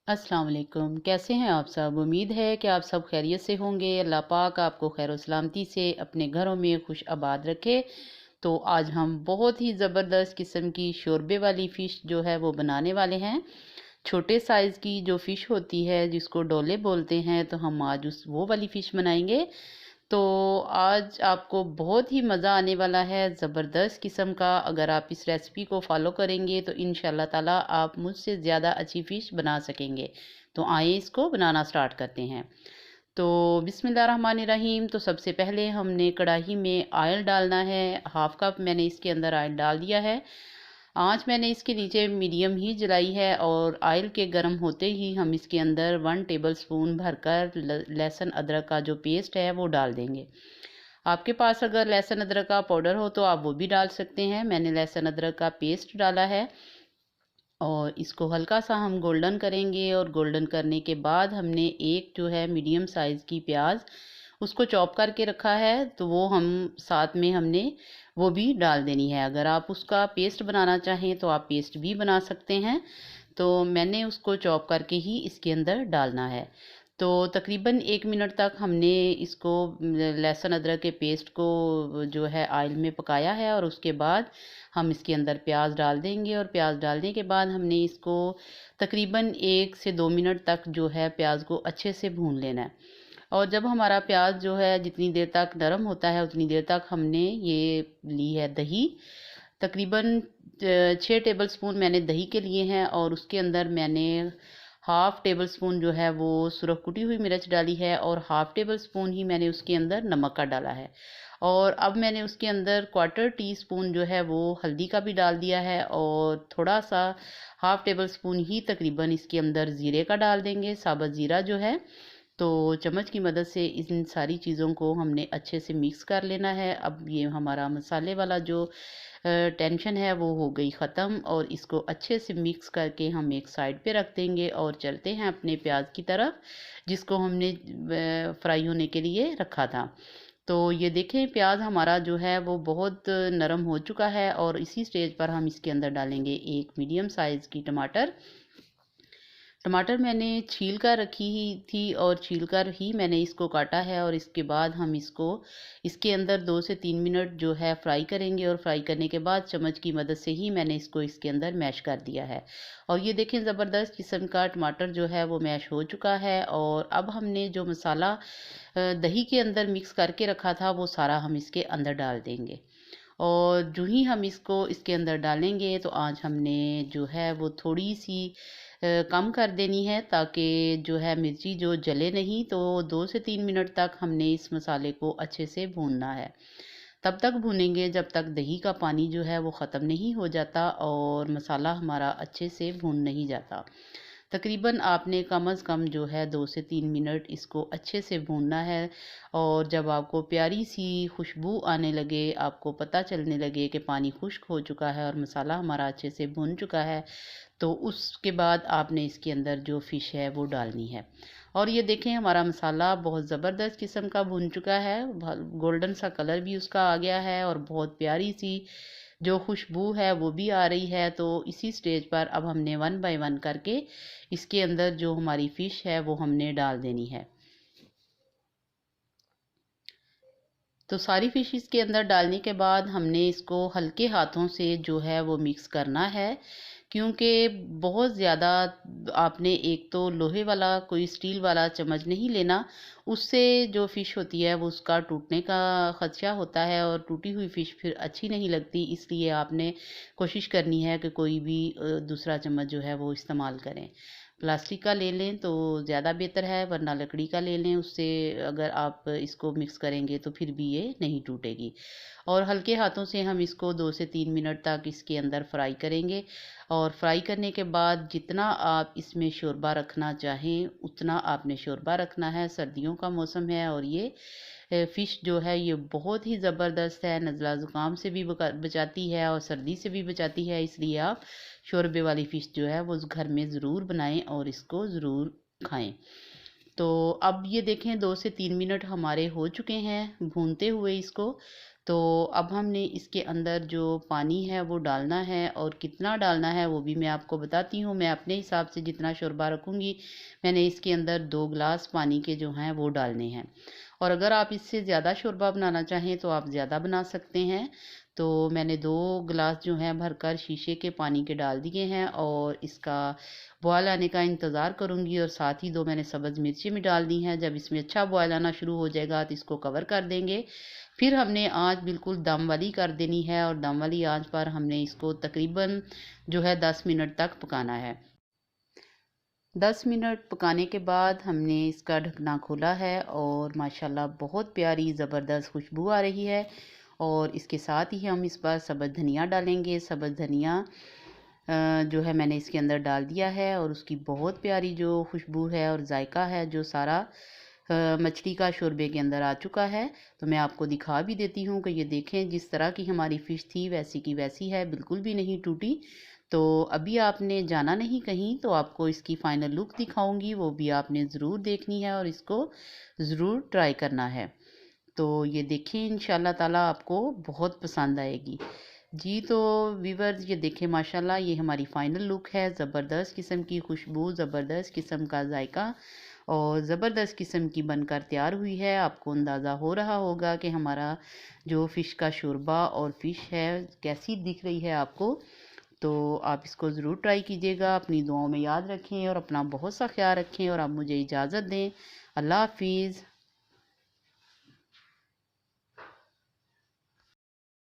अस्सलाम वालेकुम। कैसे हैं आप सब? उम्मीद है कि आप सब खैरियत से होंगे। अल्लाह पाक आपको खैर और सलामती से अपने घरों में खुश आबाद रखे। तो आज हम बहुत ही ज़बरदस्त किस्म की शोरबे वाली फ़िश जो है वो बनाने वाले हैं। छोटे साइज़ की जो फ़िश होती है जिसको डोले बोलते हैं, तो हम आज वो वाली फ़िश बनाएँगे। तो आज आपको बहुत ही मज़ा आने वाला है, ज़बरदस्त किस्म का। अगर आप इस रेसिपी को फ़ॉलो करेंगे तो इंशाल्लाह ताला आप मुझसे ज़्यादा अच्छी फ़िश बना सकेंगे। तो आइए इसको बनाना स्टार्ट करते हैं। तो बिस्मिल्लाहिर्रहमानिर्रहीम। तो सबसे पहले हमने कढ़ाई में ऑयल डालना है। हाफ़ कप मैंने इसके अंदर ऑयल डाल दिया है। आँच मैंने इसके नीचे मीडियम ही जलाई है और ऑयल के गर्म होते ही हम इसके अंदर 1 टेबलस्पून भरकर लहसुन अदरक का जो पेस्ट है वो डाल देंगे। आपके पास अगर लहसुन अदरक का पाउडर हो तो आप वो भी डाल सकते हैं। मैंने लहसुन अदरक का पेस्ट डाला है और इसको हल्का सा हम गोल्डन करेंगे और गोल्डन करने के बाद हमने एक जो है मीडियम साइज़ की प्याज उसको चॉप करके रखा है, तो वो हम साथ में हमने वो भी डाल देनी है। अगर आप उसका पेस्ट बनाना चाहें तो आप पेस्ट भी बना सकते हैं। तो मैंने उसको चॉप करके ही इसके अंदर डालना है। तो तकरीबन 1 मिनट तक हमने इसको लहसुन अदरक के पेस्ट को जो है ऑयल में पकाया है और उसके बाद हम इसके अंदर प्याज डाल देंगे और प्याज डालने के बाद हमने इसको तकरीबन 1 से 2 मिनट तक जो है प्याज को अच्छे से भून लेना है। और जब हमारा प्याज जो है जितनी देर तक नरम होता है उतनी देर तक हमने ये ली है दही। तकरीबन 6 टेबलस्पून मैंने दही के लिए हैं और उसके अंदर मैंने हाफ़ टेबल स्पून जो है वो सुरख कुटी हुई मिर्च डाली है और हाफ़ टेबल स्पून ही मैंने उसके अंदर नमक का डाला है। और अब मैंने उसके अंदर क्वार्टर टी स्पून जो है वो हल्दी का भी डाल दिया है और थोड़ा सा हाफ़ टेबल स्पून ही तकरीबन इसके अंदर ज़ीरे का डाल देंगे, साबुत ज़ीरा जो है। तो चम्मच की मदद से इन सारी चीज़ों को हमने अच्छे से मिक्स कर लेना है। अब ये हमारा मसाले वाला जो टेंशन है वो हो गई ख़त्म और इसको अच्छे से मिक्स करके हम एक साइड पे रख देंगे और चलते हैं अपने प्याज की तरफ जिसको हमने फ्राई होने के लिए रखा था। तो ये देखें प्याज हमारा जो है वो बहुत नरम हो चुका है और इसी स्टेज पर हम इसके अंदर डालेंगे एक मीडियम साइज़ की टमाटर। टमाटर मैंने छील कर रखी ही थी और छील कर ही मैंने इसको काटा है और इसके बाद हम इसको इसके अंदर 2 से 3 मिनट जो है फ्राई करेंगे और फ्राई करने के बाद चम्मच की मदद से ही मैंने इसको इसके अंदर मैश कर दिया है। और ये देखें ज़बरदस्त किस्म का टमाटर जो है वो मैश हो चुका है और अब हमने जो मसाला दही के अंदर मिक्स करके रखा था वो सारा हम इसके अंदर डाल देंगे। और जो ही हम इसको इसके अंदर डालेंगे तो आज हमने जो है वो थोड़ी सी कम कर देनी है ताकि जो है मिर्ची जो जले नहीं। तो 2 से 3 मिनट तक हमने इस मसाले को अच्छे से भूनना है। तब तक भूनेंगे जब तक दही का पानी जो है वो ख़त्म नहीं हो जाता और मसाला हमारा अच्छे से भून नहीं जाता। तकरीबन आपने कम अज़ कम जो है 2 से 3 मिनट इसको अच्छे से भूनना है और जब आपको प्यारी सी खुशबू आने लगे, आपको पता चलने लगे कि पानी खुश्क हो चुका है और मसाला हमारा अच्छे से भुन चुका है, तो उसके बाद आपने इसके अंदर जो फ़िश है वो डालनी है। और ये देखें हमारा मसाला बहुत ज़बरदस्त किस्म का भुन चुका है, गोल्डन सा कलर भी उसका आ गया है और बहुत प्यारी सी जो खुशबू है वो भी आ रही है। तो इसी स्टेज पर अब हमने 1 बाय 1 करके इसके अंदर जो हमारी फ़िश है वो हमने डाल देनी है। तो सारी फ़िश इसके अंदर डालने के बाद हमने इसको हल्के हाथों से जो है वो मिक्स करना है, क्योंकि बहुत ज़्यादा आपने एक तो लोहे वाला कोई स्टील वाला चम्मच नहीं लेना, उससे जो फ़िश होती है वो उसका टूटने का ख़दशा होता है और टूटी हुई फ़िश फिर अच्छी नहीं लगती। इसलिए आपने कोशिश करनी है कि कोई भी दूसरा चम्मच जो है वो इस्तेमाल करें। प्लास्टिक का ले लें तो ज़्यादा बेहतर है, वरना लकड़ी का ले लें, उससे अगर आप इसको मिक्स करेंगे तो फिर भी ये नहीं टूटेगी। और हल्के हाथों से हम इसको 2 से 3 मिनट तक इसके अंदर फ्राई करेंगे और फ्राई करने के बाद जितना आप इसमें शोरबा रखना चाहें उतना आपने शोरबा रखना है। सर्दियों का मौसम है और ये फ़िश जो है ये बहुत ही ज़बरदस्त है, नज़ला ज़ुकाम से भी बचाती है और सर्दी से भी बचाती है। इसलिए आप शोरबे वाली फ़िश जो है वो घर में ज़रूर बनाएं और इसको ज़रूर खाएं। तो अब ये देखें 2 से 3 मिनट हमारे हो चुके हैं भूनते हुए इसको। तो अब हमने इसके अंदर जो पानी है वो डालना है, और कितना डालना है वो भी मैं आपको बताती हूँ। मैं अपने हिसाब से जितना शोरबा रखूँगी, मैंने इसके अंदर 2 गिलास पानी के जो हैं वो डालने हैं। और अगर आप इससे ज़्यादा शोरबा बनाना चाहें तो आप ज़्यादा बना सकते हैं। तो मैंने 2 गिलास जो हैं भरकर शीशे के पानी के डाल दिए हैं, और इसका बॉयल आने का इंतज़ार करूँगी। और साथ ही 2 मैंने सब्ज़ मिर्ची भी डाल दी हैं। जब इसमें अच्छा बॉयल आना शुरू हो जाएगा तो इसको कवर कर देंगे। फिर हमने आँच बिल्कुल दम वाली कर देनी है, और दम वाली आँच पर हमने इसको तकरीबन जो है 10 मिनट तक पकाना है। 10 मिनट पकाने के बाद हमने इसका ढकना खोला है, और माशाल्लाह बहुत प्यारी ज़बरदस्त खुशबू आ रही है। और इसके साथ ही हम इस पर सब्ज़ धनिया डालेंगे। सब्ज़ धनिया जो है मैंने इसके अंदर डाल दिया है, और उसकी बहुत प्यारी जो खुशबू है और जायका है जो सारा मछली का शोरबे के अंदर आ चुका है। तो मैं आपको दिखा भी देती हूँ कि ये देखें, जिस तरह की हमारी फ़िश थी वैसी की वैसी है, बिल्कुल भी नहीं टूटी। तो अभी आपने जाना नहीं कहीं, तो आपको इसकी फ़ाइनल लुक दिखाऊंगी, वो भी आपने ज़रूर देखनी है और इसको ज़रूर ट्राई करना है। तो ये देखें, इंशाल्लाह ताला आपको बहुत पसंद आएगी। जी तो व्यूअर्स, ये देखें माशाल्लाह, ये हमारी फ़ाइनल लुक है। ज़बरदस्त किस्म की खुशबू, ज़बरदस्त किस्म का जायका, और ज़बरदस्त किस्म की बनकर तैयार हुई है। आपको अंदाज़ा हो रहा होगा कि हमारा जो फ़िश का शोरबा और फ़िश है कैसी दिख रही है आपको। तो आप इसको ज़रूर ट्राई कीजिएगा। अपनी दुआओं में याद रखें और अपना बहुत सा ख्याल रखें, और आप मुझे इजाज़त दें। अल्लाह हाफ़िज़।